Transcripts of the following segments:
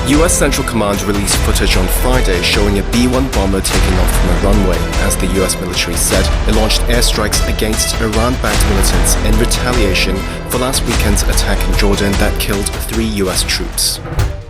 US Central Command released footage on Friday showing a B-1 bomber taking off from a runway. As the US military said, it launched airstrikes against Iran-backed militants in retaliation for last weekend's attack in Jordan that killed 3 US troops.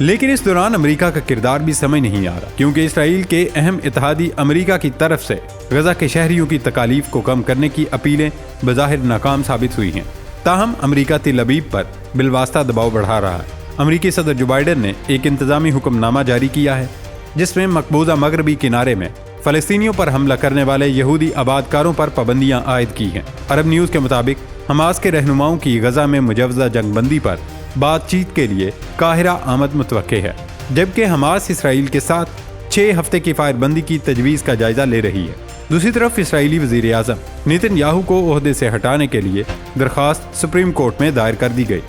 لیکن اس دوران امریکہ کا کردار بھی سمجھ نہیں آ رہا، کیونکہ اسرائیل کے اہم اتحادی امریکہ کی طرف سے غزہ کے شہریوں کی تکالیف کو کم کرنے کی اپیلیں بظاہر ناکام ثابت ہوئی ہیں۔ تاہم امریکہ تل ابیب پر بالواسطہ دباؤ بڑھا رہا ہے۔ امریکی صدر جو بائیڈن نے ایک انتظامی حکم نامہ جاری کیا ہے جس میں مقبوضہ مغربی کنارے میں فلسطینیوں پر حملہ کرنے والے یہودی آباد کاروں پر پابندیاں عائد کی ہیں۔ عرب نیوز کے مطابق حماس کے رہنماؤں کی غزہ میں مجوزہ جنگ بندی پر بات چیت کے لیے قاہرہ آمد متوقع ہے، جبکہ حماس اسرائیل کے ساتھ 6 ہفتے کی فائر بندی کی تجویز کا جائزہ لے رہی ہے۔ دوسری طرف اسرائیلی وزیر اعظم نیتن یاہو کو عہدے سے ہٹانے کے لیے درخواست سپریم کورٹ میں دائر کر دی گئی۔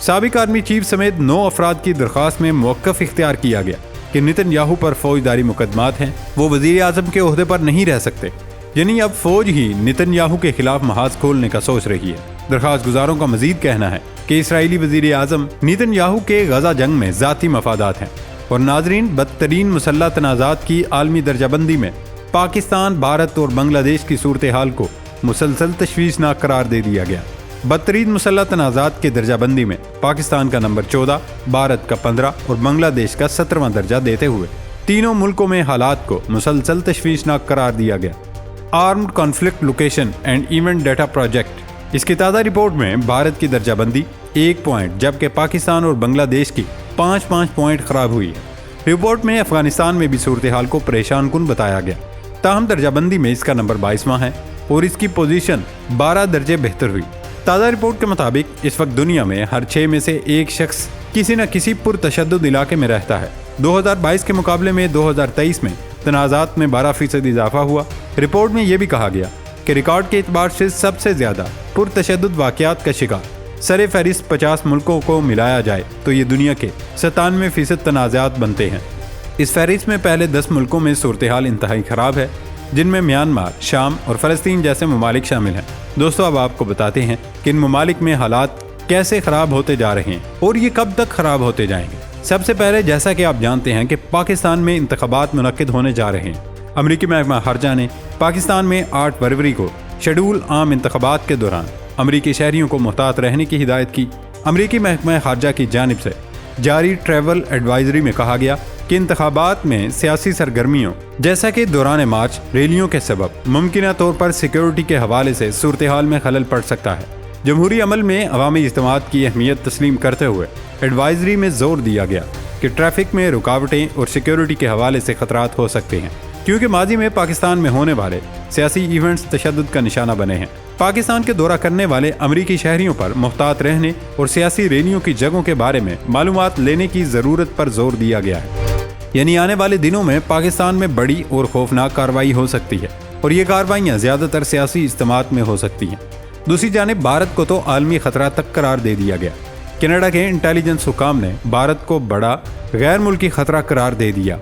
سابق آرمی چیف سمیت 9 افراد کی درخواست میں موقف اختیار کیا گیا کہ نیتن یاہو پر فوجداری مقدمات ہیں، وہ وزیر اعظم کے عہدے پر نہیں رہ سکتے، یعنی اب فوج ہی نیتن یاہو کے خلاف محاذ کھولنے کا سوچ رہی ہے۔ درخواست گزاروں کا مزید کہنا ہے کہ اسرائیلی وزیر اعظم نیتن یاہو کے غزہ جنگ میں ذاتی مفادات ہیں اور ناظرین، بدترین مسلح تنازعات کی عالمی درجہ بندی میں پاکستان، بھارت اور بنگلہ دیش کی صورتحال کو مسلسل تشویشناک قرار دے دیا گیا۔ بدترین مسلح تنازعات کے درجہ بندی میں پاکستان کا نمبر 14، بھارت کا 15 اور بنگلہ دیش کا 17واں درجہ دیتے ہوئے تینوں ملکوں میں حالات کو مسلسل تشویشناک قرار دیا گیا۔ Armed conflict location and event data project, اس کی تازہ رپورٹ میں بھارت کی درجہ بندی 1 پوائنٹ جبکہ پاکستان اور بنگلہ دیش کی 5 پوائنٹ خراب ہوئی ہے۔ رپورٹ میں افغانستان میں بھی صورتحال کو پریشان کن بتایا گیا، تاہم درجہ بندی میں اس کا نمبر 22واں ہے اور اس کی پوزیشن 12 درجے بہتر ہوئی۔ تازہ رپورٹ کے مطابق اس وقت دنیا میں ہر 6 میں سے ایک شخص کسی نہ کسی پرتشدد علاقے میں رہتا ہے۔ 2022 کے مقابلے میں 2023 میں تنازعات میں 12% اضافہ ہوا۔ رپورٹ میں یہ بھی کہا گیا کہ ریکارڈ کے اعتبار سے سب سے زیادہ پرتشدد واقعات کا شکار سر فہرست 50 ملکوں کو ملایا جائے تو یہ دنیا کے 97% تنازعات بنتے ہیں۔ اس فہرست میں پہلے 10 ملکوں میں صورتحال انتہائی خراب ہے، جن میں میانمار، شام اور فلسطین جیسے ممالک شامل ہیں۔ دوستو، اب آپ کو بتاتے ہیں کہ ان ممالک میں حالات کیسے خراب ہوتے جا رہے ہیں اور یہ کب تک خراب ہوتے جائیں گے۔ سب سے پہلے، جیسا کہ آپ جانتے ہیں کہ پاکستان میں انتخابات منعقد ہونے جا رہے ہیں۔ امریکی محکمہ خارجہ نے پاکستان میں 8 فروری کو شیڈول عام انتخابات کے دوران امریکی شہریوں کو محتاط رہنے کی ہدایت کی۔ امریکی محکمہ خارجہ کی جانب سے جاری ٹریول ایڈوائزری میں کہا گیا کہ انتخابات میں سیاسی سرگرمیوں جیسا کہ دوران مارچ، ریلیوں کے سبب ممکنہ طور پر سیکیورٹی کے حوالے سے صورتحال میں خلل پڑ سکتا ہے۔ جمہوری عمل میں عوامی اجتماعات کی اہمیت تسلیم کرتے ہوئے ایڈوائزری میں زور دیا گیا کہ ٹریفک میں رکاوٹیں اور سیکیورٹی کے حوالے سے خطرات ہو سکتے ہیں، کیونکہ ماضی میں پاکستان میں ہونے والے سیاسی ایونٹس تشدد کا نشانہ بنے ہیں۔ پاکستان کے دورہ کرنے والے امریکی شہریوں پر محتاط رہنے اور سیاسی ریلیوں کی جگہوں کے بارے میں معلومات لینے کی ضرورت پر زور دیا گیا ہے، یعنی آنے والے دنوں میں پاکستان میں بڑی اور خوفناک کارروائی ہو سکتی ہے اور یہ کارروائیاں زیادہ تر سیاسی اجتماعات میں ہو سکتی ہیں۔ دوسری جانب بھارت کو تو عالمی خطرہ تک قرار دے دیا گیا۔ کینیڈا کے انٹیلیجنس حکام نے بھارت کو بڑا غیر ملکی خطرہ قرار دے دیا۔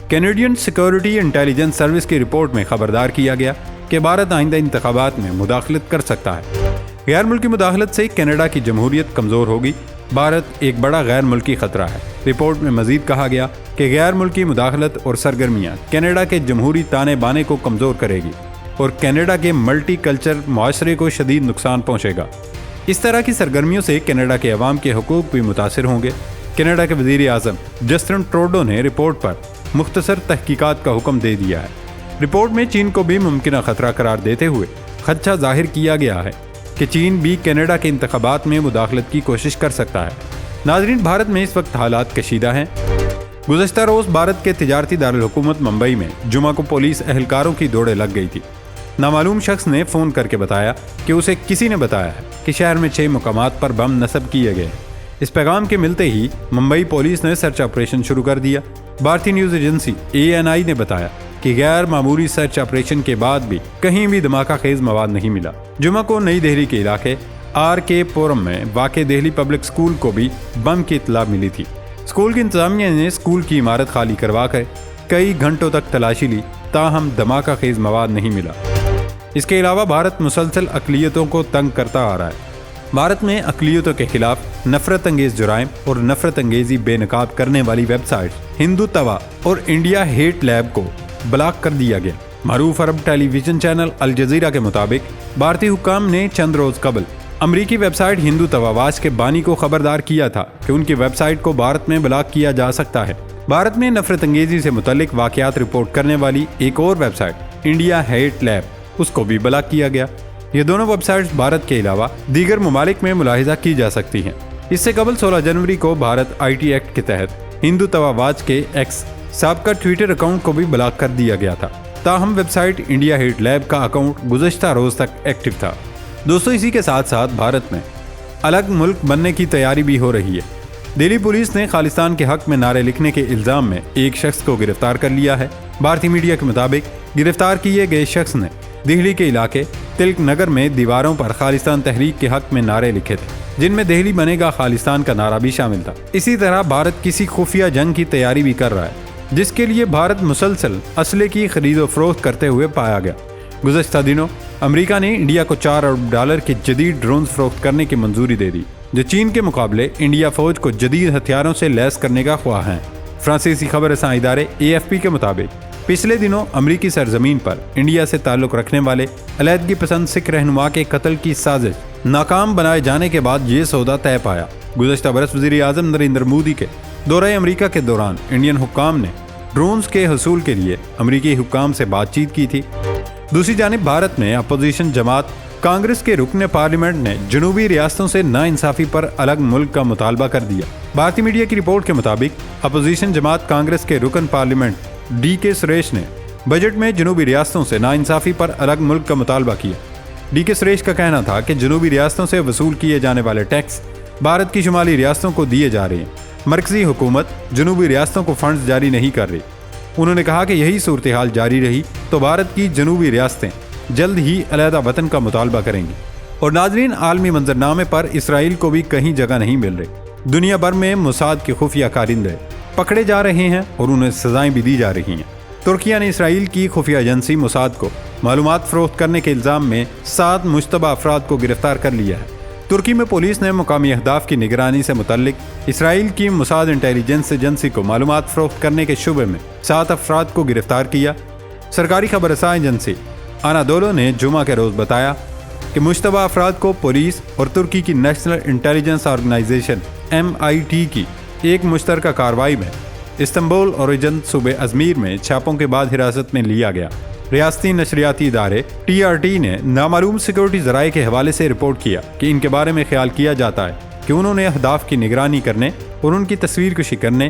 کینیڈین سیکیورٹی انٹیلیجنس سروس کی رپورٹ میں خبردار کیا گیا کہ بھارت آئندہ انتخابات میں مداخلت کر سکتا ہے۔ غیر ملکی مداخلت سے کینیڈا کی جمہوریت کمزور ہوگی۔ بھارت ایک بڑا غیر ملکی خطرہ ہے۔ رپورٹ میں مزید کہا گیا کہ غیر ملکی مداخلت اور سرگرمیاں کینیڈا کے جمہوری تانے بانے کو کمزور کرے گی اور کینیڈا کے ملٹی کلچر معاشرے کو شدید نقصان پہنچے گا۔ اس طرح کی سرگرمیوں سے کینیڈا کے عوام کے حقوق بھی متاثر ہوں گے۔ کینیڈا کے وزیر اعظم جسٹن ٹروڈو نے رپورٹ پر مختصر تحقیقات کا حکم دے دیا ہے۔ رپورٹ میں چین کو بھی ممکنہ خطرہ قرار دیتے ہوئے خدشہ ظاہر کیا گیا ہے کہ چین بھی کینیڈا کے انتخابات میں مداخلت کی کوشش کر سکتا ہے۔ ناظرین، بھارت میں اس وقت حالات کشیدہ ہیں۔ گزشتہ روز بھارت کے تجارتی دارالحکومت ممبئی میں جمعہ کو پولیس اہلکاروں کی دوڑیں لگ گئی تھی۔ نامعلوم شخص نے فون کر کے بتایا کہ اسے کسی نے بتایا ہے کہ شہر میں 6 مقامات پر بم نصب کیے گئے۔ اس پیغام کے ملتے ہی ممبئی پولیس نے سرچ آپریشن شروع کر دیا۔ بھارتی نیوز ایجنسی ANI نے بتایا کہ غیر معمولی سرچ آپریشن کے بعد بھی کہیں بھی دھماکہ خیز مواد نہیں ملا۔ جمعہ کو نئی دہلی کے علاقے RK پورم میں واقع دہلی پبلک اسکول کو بھی بم کی اطلاع ملی تھی۔ اسکول کی انتظامیہ نے اسکول کی عمارت خالی کروا کر کئی گھنٹوں تک تلاشی لی، تاہم دھماکہ خیز مواد نہیں ملا۔ اس کے علاوہ بھارت مسلسل اقلیتوں کو تنگ کرتا آ رہا ہے۔ بھارت میں اقلیتوں کے خلاف نفرت انگیز جرائم اور نفرت انگیزی بے نقاب کرنے والی ویب سائٹ ہندو توا اور انڈیا ہیٹ لیب کو بلاک کر دیا گیا۔ معروف عرب ٹیلی ویژن چینل الجزیرہ کے مطابق بھارتی حکام نے چند روز قبل امریکی ویب سائٹ ہندو تواواچ کے بانی کو خبردار کیا تھا کہ ان کی ویب سائٹ کو بھارت میں بلاک کیا جا سکتا ہے۔ بھارت میں نفرت انگیزی سے متعلق واقعات رپورٹ کرنے والی ایک اور website India heat lab, اس کو بھی بلاک کیا گیا۔ یہ دونوں ویب سائٹس بھارت کے علاوہ دیگر ممالک میں ملاحظہ کی جا سکتی ہیں۔ اس سے قبل 16 جنوری کو بھارت آئی ٹی ایکٹ کے تحت ہندو تواواچ کے ایکس سابقہ ٹویٹر اکاؤنٹ کو بھی بلاک کر دیا گیا تھا، تاہم website India heat Lab کا اکاؤنٹ گزشتہ روز تک ایکٹیو تھا۔ دوستو، اسی کے ساتھ ساتھ بھارت میں الگ ملک بننے کی تیاری بھی ہو رہی ہے۔ دہلی پولیس نے خالصتان کے حق میں نعرے لکھنے کے الزام میں ایک شخص کو گرفتار کر لیا ہے۔ بھارتی میڈیا کے مطابق گرفتار کیے گئے شخص نے دہلی کے علاقے تلک نگر میں دیواروں پر خالصتان تحریک کے حق میں نعرے لکھے تھے، جن میں دہلی بنے گا خالصتان کا نعرہ بھی شامل تھا۔ اسی طرح بھارت کسی خفیہ جنگ کی تیاری بھی کر رہا ہے، جس کے لیے بھارت مسلسل اسلحے کی خرید و فروخت کرتے ہوئے پایا گیا۔ گزشتہ دنوں امریکہ نے انڈیا کو $4 ارب کے جدید ڈرونز فروخت کرنے کی منظوری دے دی، جو چین کے مقابلے انڈیا فوج کو جدید ہتھیاروں سے لیس کرنے کا خواہاں ہیں۔ فرانسیسی خبر رساں ادارے AFP کے مطابق پچھلے دنوں امریکی سرزمین پر انڈیا سے تعلق رکھنے والے علیحدگی پسند سکھ رہنما کے قتل کی سازش ناکام بنائے جانے کے بعد یہ سودا طے پایا۔ گزشتہ برس وزیر اعظم نریندر مودی کے دورہ امریکہ کے دوران انڈین حکام نے ڈرونز کے حصول کے لیے امریکی حکام سے بات چیت کی تھی۔ دوسری جانب بھارت میں اپوزیشن جماعت کانگریس کے رکن پارلیمنٹ نے جنوبی ریاستوں سے ناانصافی پر الگ ملک کا مطالبہ کر دیا۔ بھارتی میڈیا کی رپورٹ کے مطابق اپوزیشن جماعت کانگریس کے رکن پارلیمنٹ DK سریش نے بجٹ میں جنوبی ریاستوں سے ناانصافی پر الگ ملک کا مطالبہ کیا۔ DK سریش کا کہنا تھا کہ جنوبی ریاستوں سے وصول کیے جانے والے ٹیکس بھارت کی شمالی ریاستوں کو دیے جا رہے ہیں۔ مرکزی حکومت جنوبی ریاستوں کو فنڈز جاری نہیں کر رہی۔ انہوں نے کہا کہ یہی صورتحال جاری رہی تو بھارت کی جنوبی ریاستیں جلد ہی علیحدہ وطن کا مطالبہ کریں گی۔ اور ناظرین، عالمی منظرنامے پر اسرائیل کو بھی کہیں جگہ نہیں مل رہی۔ دنیا بھر میں موساد کے خفیہ کارندے پکڑے جا رہے ہیں اور انہیں سزائیں بھی دی جا رہی ہیں۔ ترکیہ نے اسرائیل کی خفیہ ایجنسی موساد کو معلومات فروخت کرنے کے الزام میں 7 مشتبہ افراد کو گرفتار کر لیا ہے۔ ترکی میں پولیس نے مقامی اہداف کی نگرانی سے متعلق اسرائیل کی موساد انٹیلیجنس ایجنسی کو معلومات فروخت کرنے کے شبے میں 7 افراد کو گرفتار کیا۔ سرکاری خبر رساں ایجنسی آنادولو نے جمعہ کے روز بتایا کہ مشتبہ افراد کو پولیس اور ترکی کی نیشنل انٹیلیجنس آرگنائزیشن MIT کی ایک مشترکہ کارروائی میں استنبول اوریجن صوبے ازمیر میں چھاپوں کے بعد حراست میں لیا گیا۔ ریاستی نشریاتی ادارے TRT نے نامعلوم سیکورٹی ذرائع کے حوالے سے رپورٹ کیا کہ ان کے بارے میں خیال کیا جاتا ہے کہ انہوں نے اہداف کی نگرانی کرنے اور ان کی تصویر کشی کرنے،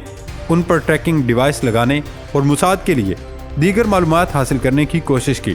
ان پر ٹریکنگ ڈیوائس لگانے اور موساد کے لیے دیگر معلومات حاصل کرنے کی کوشش کی۔